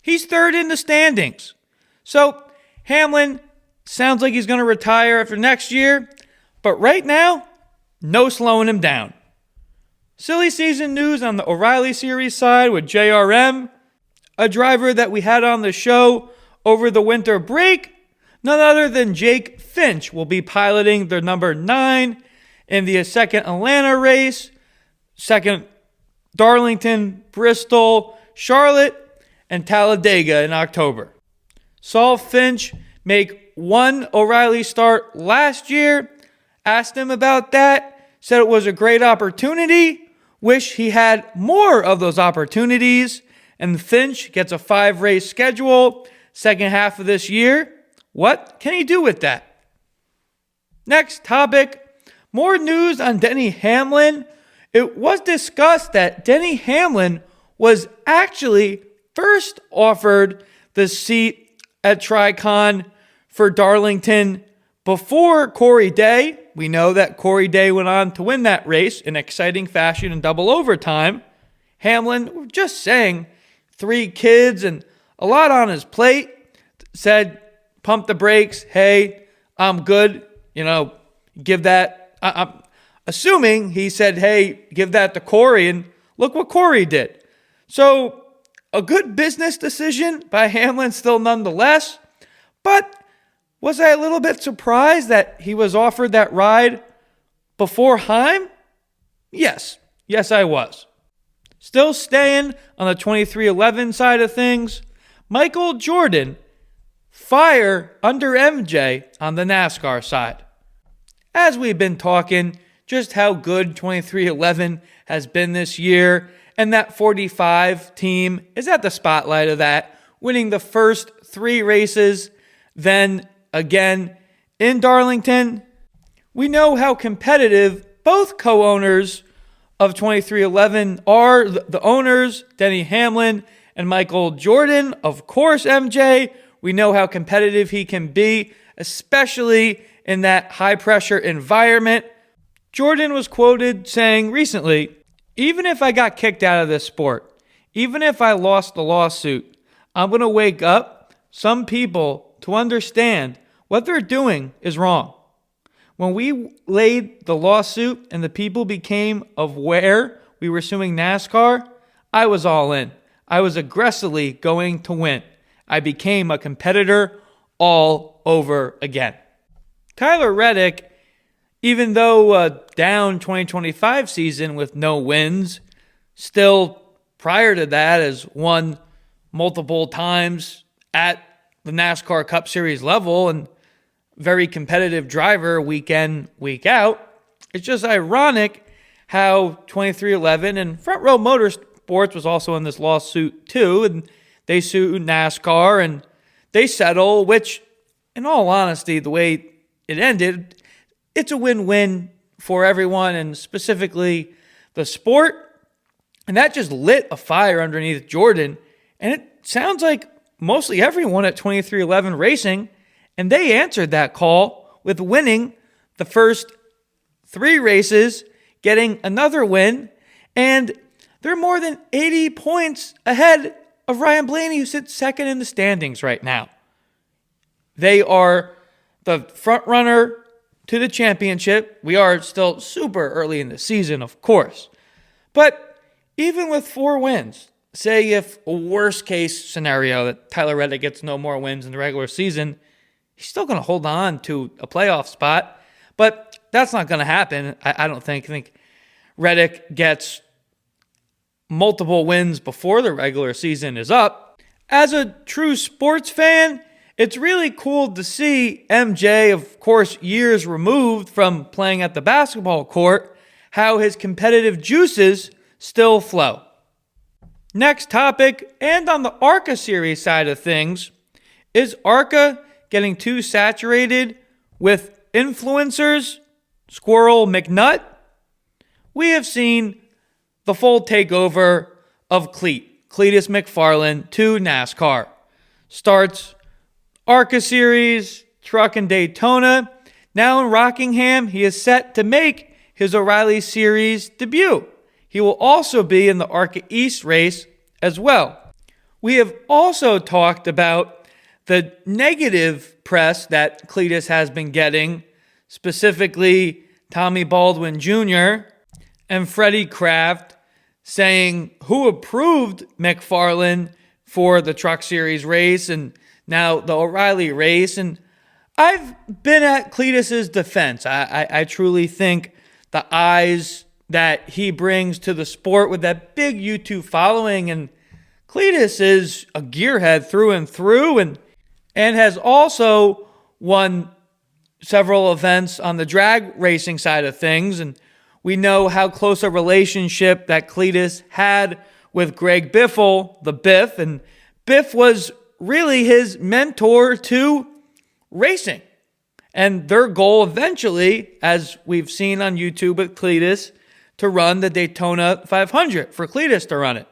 he's third in the standings. So Hamlin sounds like he's going to retire after next year. But right now, no slowing him down. Silly season news on the O'Reilly Series side with JRM, a driver that we had on the show over the winter break. None other than Jake Finch will be piloting their number 9 in the second Atlanta race, second Darlington, Bristol, Charlotte, and Talladega in October. Saw Finch make 1 O'Reilly start last year. Asked him about that. Said it was a great opportunity. Wish he had more of those opportunities. And Finch gets a 5-race schedule second half of this year. What can he do with that? Next topic. More news on Denny Hamlin. It was discussed that Denny Hamlin was actually first offered the seat at Tricon for Darlington before Corey Day. We know that Corey Day went on to win that race in exciting fashion in double overtime. Hamlin, just saying, 3 kids and a lot on his plate, said, pump the brakes. Hey, I'm good. Give that. I'm assuming he said, hey, give that to Corey, and look what Corey did. So a good business decision by Hamlin still nonetheless, but was I a little bit surprised that he was offered that ride before Heim? Yes, I was. Still staying on the 2311 side of things, Michael Jordan, fire under MJ on the NASCAR side. As we've been talking, just how good 2311 has been this year, and that 45 team is at the spotlight of that, winning the first 3 races, then again in Darlington. We know how competitive both co-owners of 2311 are, the owners, Denny Hamlin and Michael Jordan. Of course, MJ, we know how competitive he can be, especially in that high-pressure environment. Jordan was quoted saying recently, even if I got kicked out of this sport, even if I lost the lawsuit, I'm going to wake up some people to understand what they're doing is wrong. When we laid the lawsuit and the people became aware we were suing NASCAR, I was all in. I was aggressively going to win. I became a competitor all over again. Tyler Reddick, even though down 2025 season with no wins, still prior to that has won multiple times at the NASCAR Cup Series level and very competitive driver week in, week out. It's just ironic how 2311 and Front Row Motorsports was also in this lawsuit too, and they sued NASCAR and they settle, which in all honesty, the way it ended, it's a win-win for everyone and specifically the sport. And that just lit a fire underneath Jordan. And it sounds like mostly everyone at 2311 Racing, and they answered that call with winning the first 3 races, getting another win, and they're more than 80 points ahead of Ryan Blaney, who sits second in the standings right now. They are the front runner to the championship. We are still super early in the season, of course. But even with 4 wins, say if a worst case scenario that Tyler Reddick gets no more wins in the regular season, he's still going to hold on to a playoff spot. But that's not going to happen, I don't think. I think Reddick gets multiple wins before the regular season is up. As a true sports fan, it's really cool to see MJ, of course, years removed from playing at the basketball court, how his competitive juices still flow. Next topic, and on the ARCA series side of things, is ARCA getting too saturated with influencers? Squirrel McNutt? We have seen the full takeover of Cletus McFarland to NASCAR. Starts ARCA Series, Truck and Daytona. Now in Rockingham, he is set to make his O'Reilly Series debut. He will also be in the ARCA East race as well. We have also talked about the negative press that Cletus has been getting, specifically Tommy Baldwin Jr. and Freddie Kraft saying who approved McFarland for the Truck Series race and now the O'Reilly race. And I've been at Cletus's defense. I truly think the eyes that he brings to the sport with that big YouTube following, and Cletus is a gearhead through and through, and has also won several events on the drag racing side of things. And we know how close a relationship that Cletus had with Greg Biffle, the Biff, and Biff was really his mentor to racing. And their goal eventually, as we've seen on YouTube with Cletus, to run the Daytona 500, for Cletus to run it.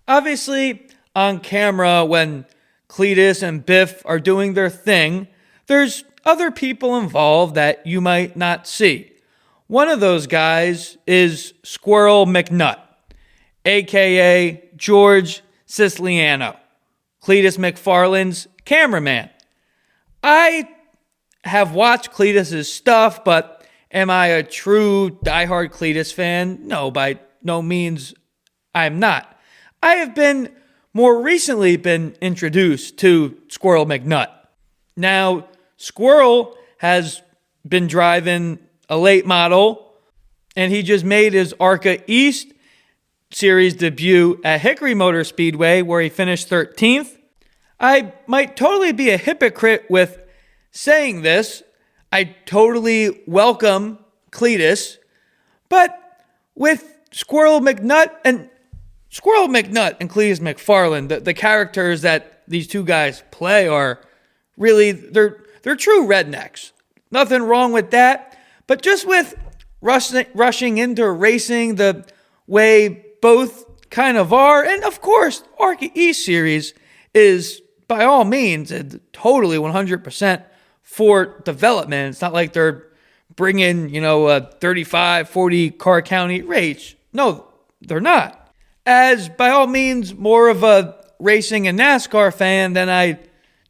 Obviously, on camera, when Cletus and Biff are doing their thing, there's other people involved that you might not see. One of those guys is Squirrel McNutt, a.k.a. George Siciliano, Cletus McFarland's cameraman. I have watched Cletus's stuff, but am I a true diehard Cletus fan? No, by no means I'm not. I have been more recently been introduced to Squirrel McNutt. Now, Squirrel has been driving a late model, and he just made his ARCA East Series debut at Hickory Motor Speedway, where he finished 13th. I might totally be a hypocrite with saying this. I totally welcome Cletus, but with Squirrel McNutt and Cletus McFarland, the characters that these two guys play are really, they're true rednecks. Nothing wrong with that. But just with rushing into racing the way both kind of are, and of course, ARCA East Series is by all means totally 100% for development. It's not like they're bringing, a 35, 40 car county race. No, they're not. As by all means more of a racing and NASCAR fan than I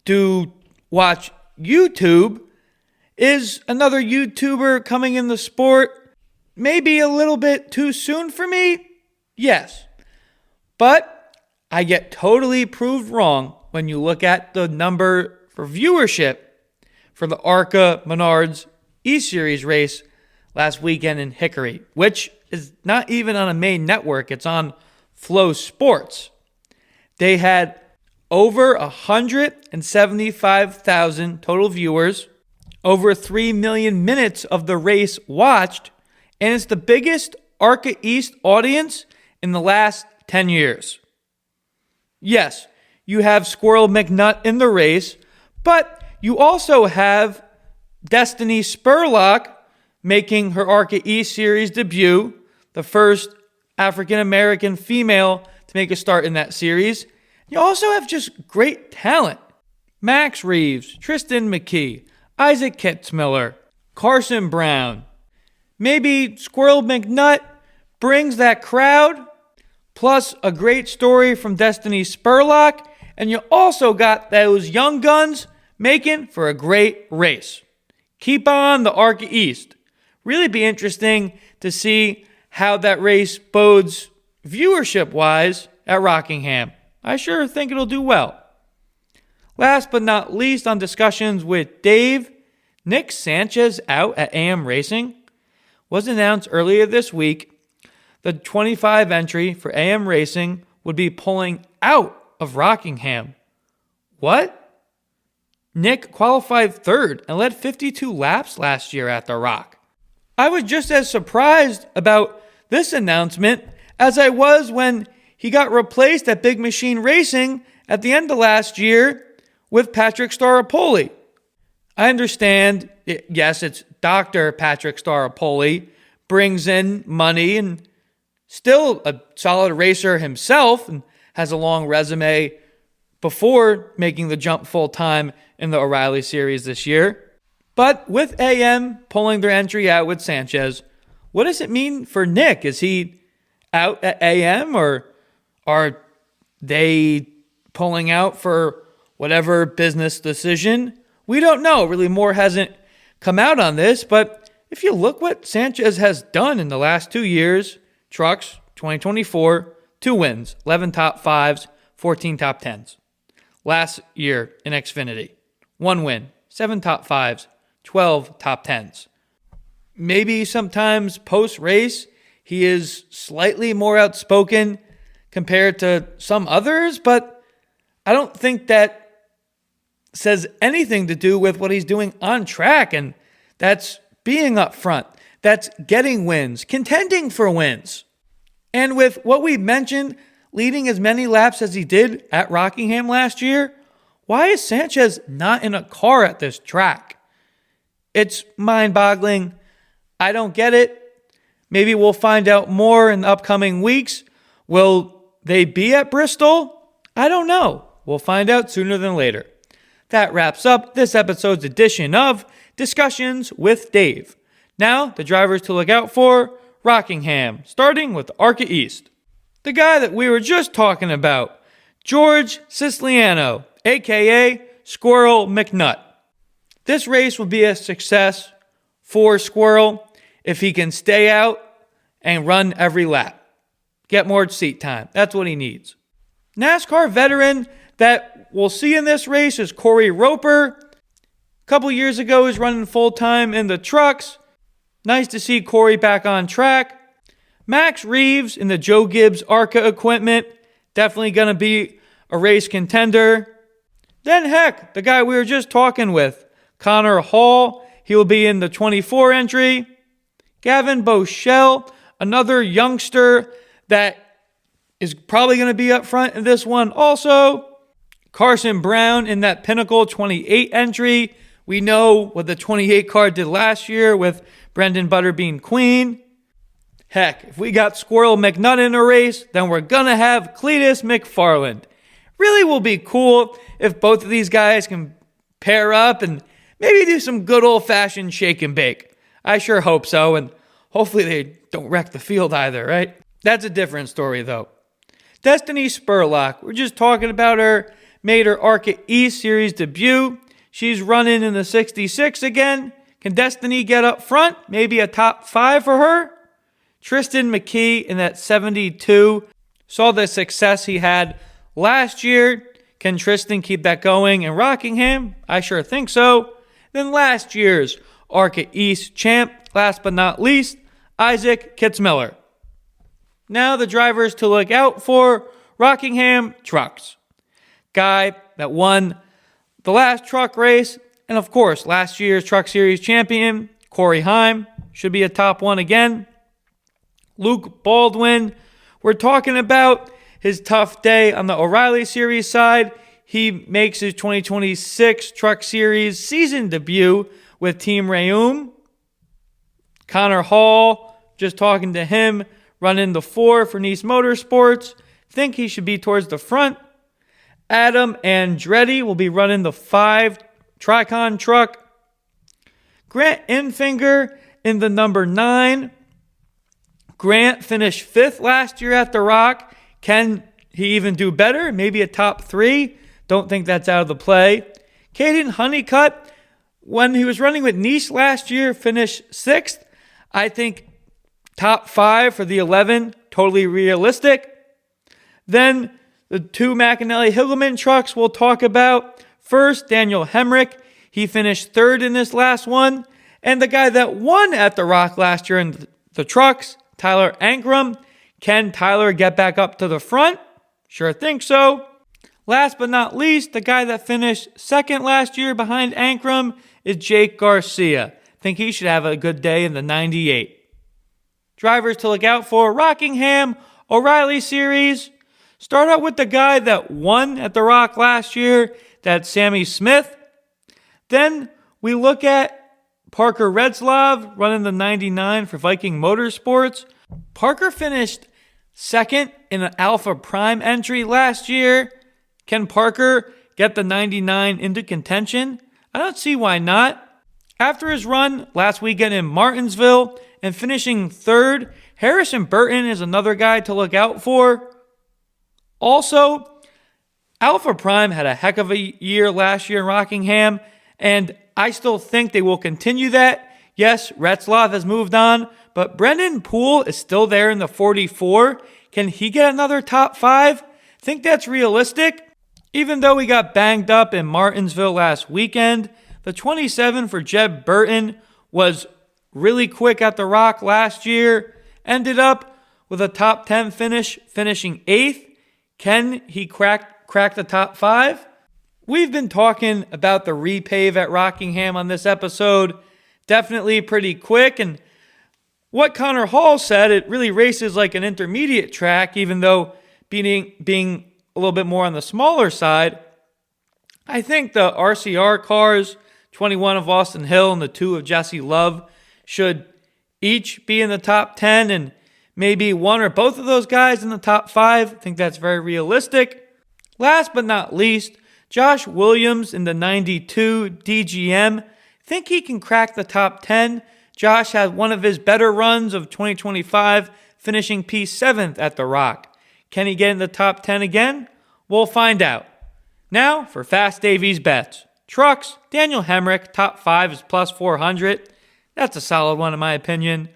do watch YouTube, is another YouTuber coming in the sport maybe a little bit too soon for me? Yes. But I get totally proved wrong when you look at the number for viewership for the ARCA Menards E-Series race last weekend in Hickory, which is not even on a main network. It's on Flow Sports. They had over 175,000 total viewers, over 3 million minutes of the race watched, and it's the biggest ARCA East audience in the last 10 years. Yes, you have Squirrel McNutt in the race, but you also have Destiny Spurlock making her ARCA East Series debut, the first African-American female to make a start in that series. You also have just great talent. Max Reeves, Tristan McKee, Isaac Kitzmiller, Carson Brown. Maybe Squirrel McNutt brings that crowd, plus a great story from Destiny Spurlock, and you also got those young guns making for a great race. Keep on the ARCA East. Really be interesting to see how that race bodes viewership-wise at Rockingham. I sure think it'll do well. Last but not least on discussions with Dave, Nick Sanchez out at AM Racing. Was announced earlier this week. The 25 entry for AM Racing would be pulling out of Rockingham. What? Nick qualified third and led 52 laps last year at the Rock. I was just as surprised about this announcement as I was when he got replaced at Big Machine Racing at the end of last year with Patrick Staropoli. I understand, yes, it's Dr. Patrick Staropoli, brings in money and still a solid racer himself and has a long resume before making the jump full-time in the O'Reilly Series this year. But with AM pulling their entry out with Sanchez, what does it mean for Nick? Is he out at AM, or are they pulling out for whatever business decision? We don't know. Really, more hasn't come out on this, but if you look what Sanchez has done in the last 2 years, trucks, 2024, 2 wins, 11 top 5s, 14 top 10s. Last year in Xfinity, 1 win, 7 top 5s, 12 top 10s. Maybe sometimes post-race, he is slightly more outspoken compared to some others, but I don't think that says anything to do with what he's doing on track, and that's being up front. That's getting wins, contending for wins. And with what we mentioned, leading as many laps as he did at Rockingham last year, why is Sanchez not in a car at this track? It's mind-boggling. I don't get it. Maybe we'll find out more in the upcoming weeks. Will they be at Bristol? I don't know. We'll find out sooner than later. That wraps up this episode's edition of Discussions with Dave. Now, the drivers to look out for, Rockingham, starting with ARCA East. The guy that we were just talking about, George Siciliano, a.k.a. Squirrel McNutt. This race will be a success for Squirrel if he can stay out and run every lap. Get more seat time. That's what he needs. NASCAR veteran that we'll see in this race is Corey Roper. A couple years ago, he was running full-time in the trucks. Nice to see Corey back on track. Max Reeves in the Joe Gibbs ARCA equipment. Definitely going to be a race contender. Then heck, the guy we were just talking with, Connor Hall. He will be in the 24 entry. Gavin Boschel, another youngster that is probably going to be up front in this one also. Carson Brown in that Pinnacle 28 entry. We know what the 28 car did last year with Brendan Butterbean Queen. Heck, if we got Squirrel McNutt in a race, then we're going to have Cletus McFarland. Really will be cool if both of these guys can pair up and maybe do some good old-fashioned shake and bake. I sure hope so, and hopefully they don't wreck the field either, right? That's a different story, though. Destiny Spurlock, we're just talking about her, made her ARCA East Series debut. She's running in the 66 again. Can Destiny get up front? Maybe a top 5 for her? Tristan McKee in that 72. Saw the success he had last year. Can Tristan keep that going in Rockingham? I sure think so. Then last year's ARCA East champ, last but not least, Isaac Kitzmiller. Now the drivers to look out for, Rockingham Trucks. Guy that won the last truck race, and of course, last year's Truck Series champion, Corey Heim, should be a top 1 again. Luke Baldwin, we're talking about his tough day on the O'Reilly Series side. He makes his 2026 Truck Series season debut with Team Rheum. Connor Hall, just talking to him, running the 4 for Nice Motorsports. Think he should be towards the front. Adam Andretti will be running the 5 Tricon truck. Grant Infinger in the number 9. Grant finished 5th last year at the Rock. Can he even do better? Maybe a top 3. Don't think that's out of the play. Caden Honeycutt, when he was running with Nice last year, finished 6th. I think top 5 for the 11, totally realistic. Then the 2 McAnally Hilgeman trucks we'll talk about. First, Daniel Hemrick. He finished 3rd in this last one. And the guy that won at the Rock last year in the trucks, Tyler Ankrum. Can Tyler get back up to the front? Sure think so. Last but not least, the guy that finished 2nd last year behind Ankrum is Jake Garcia. Think he should have a good day in the 98. Drivers to look out for: Rockingham O'Reilly Series. Start out with the guy that won at the Rock last year. That's Sammy Smith. Then we look at Parker Retzlaff running the 99 for Viking Motorsports. Parker finished 2nd in an Alpha Prime entry last year. Can Parker get the 99 into contention? I don't see why not. After his run last weekend in Martinsville and finishing 3rd, Harrison Burton is another guy to look out for. Also, Alpha Prime had a heck of a year last year in Rockingham, and I still think they will continue that. Yes, Retzlaff has moved on, but Brendan Poole is still there in the 44. Can he get another top 5? Think that's realistic? Even though he got banged up in Martinsville last weekend, the 27 for Jeb Burton was really quick at the Rock last year. Ended up with a top 10 finish, finishing 8th. Can he crack the top 5? We've been talking about the repave at Rockingham on this episode. Definitely pretty quick, and what Connor Hall said, it really races like an intermediate track, even though being a little bit more on the smaller side. I think the RCR cars, 21 of Austin Hill and the 2 of Jesse Love, should each be in the top 10, and maybe one or both of those guys in the top 5. I think that's very realistic. Last but not least, Josh Williams in the 92 DGM. Think he can crack the top 10. Josh had one of his better runs of 2025, finishing P7th at the Rock. Can he get in the top 10 again? We'll find out. Now for Fast Davies bets. Trucks, Daniel Hemrick, top 5 is plus 400. That's a solid one in my opinion.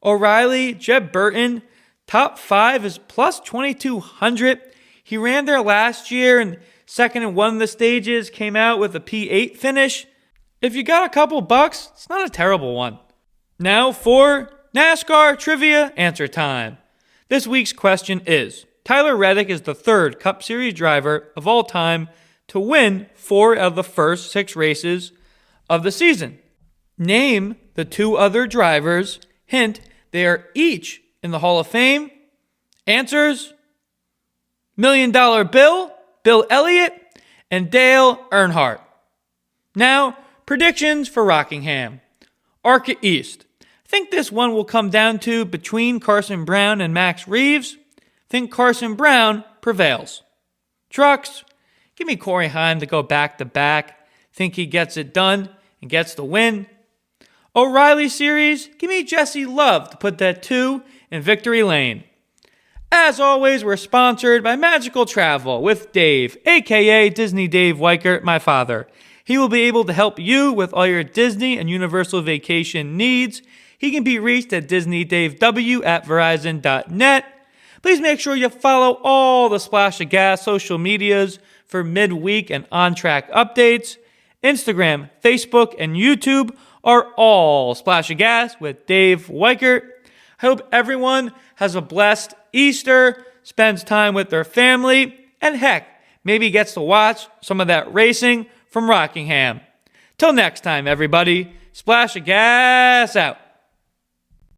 O'Reilly, Jeb Burton, top 5 is plus 2200. He ran there last year and 2nd in one of the stages, came out with a P8 finish. If you got a couple bucks, it's not a terrible one. Now for NASCAR Trivia Answer Time. This week's question is, Tyler Reddick is the 3rd Cup Series driver of all time to win 4 out of the first 6 races of the season. Name the 2 other drivers. Hint, they are each in the Hall of Fame. Answers: $1 Million Bill, Bill Elliott, and Dale Earnhardt. Now, predictions for Rockingham. ARCA East. I think this one will come down to between Carson Brown and Max Reeves. I think Carson Brown prevails. Trucks. Give me Corey Heim to go back-to-back. Think he gets it done and gets the win. O'Reilly Series. Give me Jesse Love to put that 2 in victory lane. As always, we're sponsored by Magical Travel with Dave, a.k.a. Disney Dave Weichert, my father. He will be able to help you with all your Disney and Universal vacation needs. He can be reached at DisneyDaveW@Verizon.net. Please make sure you follow all the Splash of Gas social medias for midweek and on-track updates. Instagram, Facebook, and YouTube are all Splash of Gas with Dave Weichert. I hope everyone has a blessed Easter, spends time with their family, and heck, maybe gets to watch some of that racing from Rockingham. Till next time, everybody, Splash of Gas out.